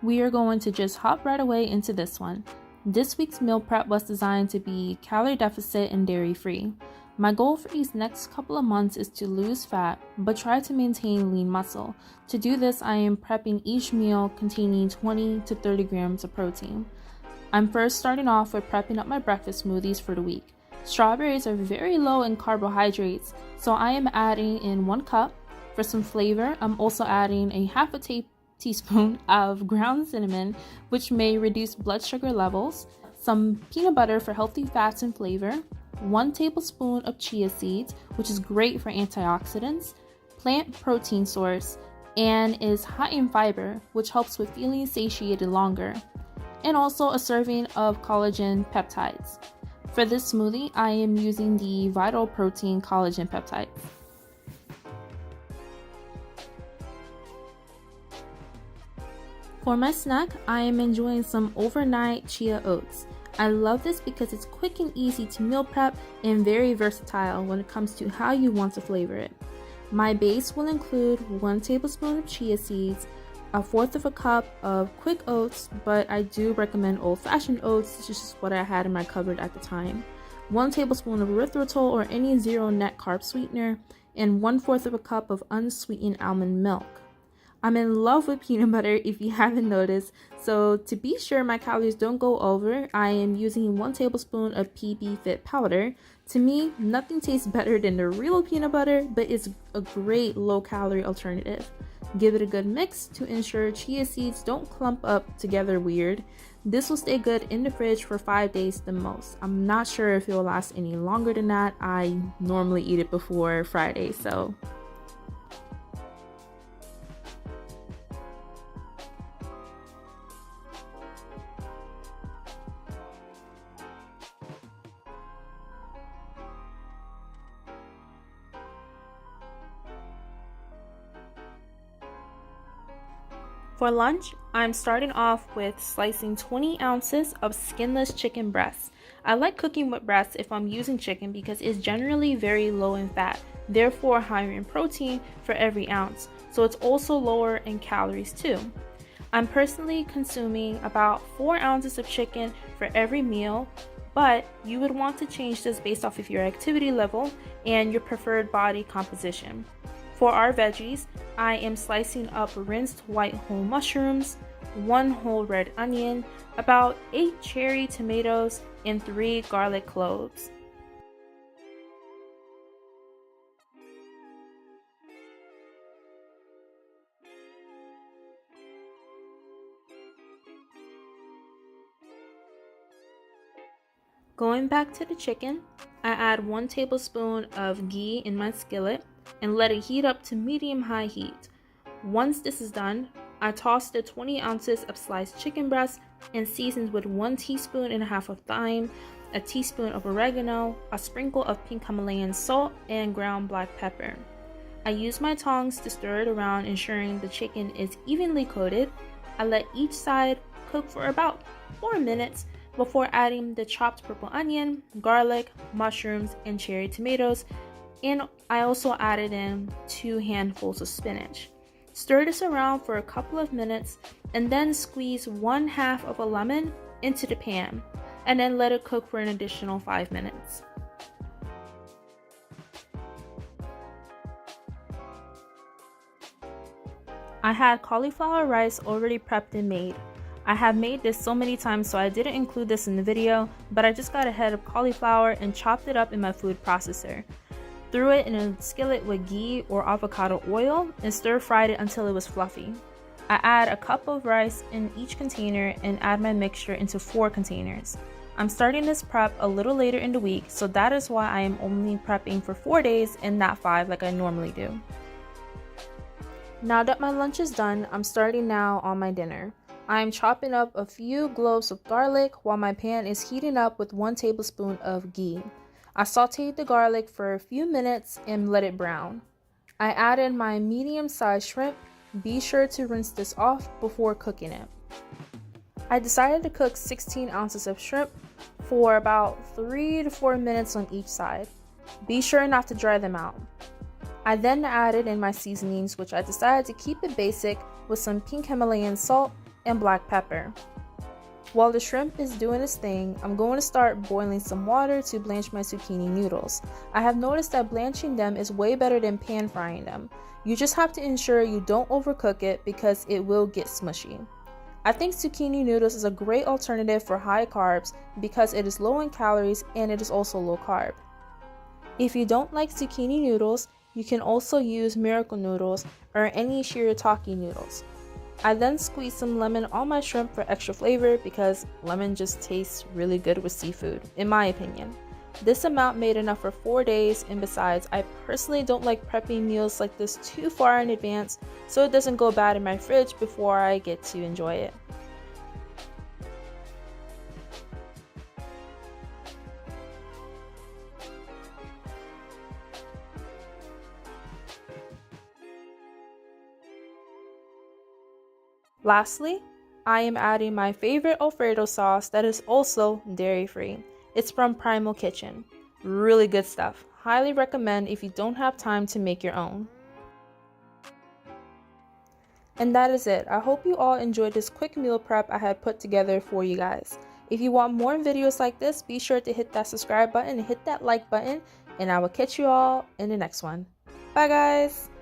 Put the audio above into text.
We are going to just hop right away into this one. This week's meal prep was designed to be calorie deficit and dairy free. My goal for these next couple of months is to lose fat, but try to maintain lean muscle. To do this, I am prepping each meal containing 20 to 30 grams of protein. I'm first starting off with prepping up my breakfast smoothies for the week. Strawberries are very low in carbohydrates, so I am adding in 1 cup. For some flavor, I'm also adding a half a teaspoon of ground cinnamon, which may reduce blood sugar levels, some peanut butter for healthy fats and flavor, 1 tablespoon of chia seeds, which is great for antioxidants, plant protein source, and is high in fiber, which helps with feeling satiated longer, and also a serving of collagen peptides. For this smoothie, I am using the Vital Protein collagen peptides. For my snack, I am enjoying some overnight chia oats. I love this because it's quick and easy to meal prep and very versatile when it comes to how you want to flavor it. My base will include 1 tablespoon of chia seeds, 1/4 of a cup of quick oats, but I do recommend old-fashioned oats, it's just what I had in my cupboard at the time, 1 tablespoon of erythritol or any zero net carb sweetener, and 1/4 of a cup of unsweetened almond milk. I'm in love with peanut butter if you haven't noticed, so to be sure my calories don't go over, I am using 1 tablespoon of PB Fit powder. To me, nothing tastes better than the real peanut butter, but it's a great low-calorie alternative. Give it a good mix to ensure chia seeds don't clump up together weird. This will stay good in the fridge for 5 days the most. I'm not sure if it will last any longer than that. I normally eat it before Friday, so... For lunch, I'm starting off with slicing 20 ounces of skinless chicken breasts. I like cooking with breasts if I'm using chicken because it's generally very low in fat, therefore higher in protein for every ounce, so it's also lower in calories too. I'm personally consuming about 4 ounces of chicken for every meal, but you would want to change this based off of your activity level and your preferred body composition. For our veggies, I am slicing up rinsed white whole mushrooms, 1 whole red onion, about 8 cherry tomatoes, and 3 garlic cloves. Going back to the chicken, I add 1 tablespoon of ghee in my skillet and let it heat up to medium-high heat. Once this is done, I toss the 20 ounces of sliced chicken breast and seasoned with 1.5 teaspoons of thyme, a teaspoon of oregano, a sprinkle of pink Himalayan salt, and ground black pepper. I use my tongs to stir it around, ensuring the chicken is evenly coated. I let each side cook for about 4 minutes before adding the chopped purple onion, garlic, mushrooms, and cherry tomatoes, and I also added in 2 handfuls of spinach. Stir this around for a couple of minutes and then squeeze 1/2 of a lemon into the pan and then let it cook for an additional 5 minutes. I had cauliflower rice already prepped and made. I have made this so many times so I didn't include this in the video, but I just got a head of cauliflower and chopped it up in my food processor. Threw it in a skillet with ghee or avocado oil and stir fried it until it was fluffy. I add a cup of rice in each container and add my mixture into 4 containers. I'm starting this prep a little later in the week, so that is why I am only prepping for 4 days and not 5 like I normally do. Now that my lunch is done, I'm starting now on my dinner. I am chopping up a few cloves of garlic while my pan is heating up with 1 tablespoon of ghee. I sauteed the garlic for a few minutes and let it brown. I added my medium-sized shrimp. Be sure to rinse this off before cooking it. I decided to cook 16 ounces of shrimp for about 3 to 4 minutes on each side. Be sure not to dry them out. I then added in my seasonings, which I decided to keep it basic with some pink Himalayan salt, and black pepper. While the shrimp is doing its thing, I'm going to start boiling some water to blanch my zucchini noodles. I have noticed that blanching them is way better than pan frying them. You just have to ensure you don't overcook it because it will get smushy. I think zucchini noodles is a great alternative for high carbs because it is low in calories and it is also low carb. If you don't like zucchini noodles, you can also use miracle noodles or any shirataki noodles. I then squeeze some lemon on my shrimp for extra flavor because lemon just tastes really good with seafood, in my opinion. This amount made enough for 4 days, and besides, I personally don't like prepping meals like this too far in advance so it doesn't go bad in my fridge before I get to enjoy it. Lastly, I am adding my favorite Alfredo sauce that is also dairy-free. It's from Primal Kitchen. Really good stuff. Highly recommend if you don't have time to make your own. And that is it. I hope you all enjoyed this quick meal prep I had put together for you guys. If you want more videos like this, be sure to hit that subscribe button and hit that like button, and I will catch you all in the next one. Bye guys!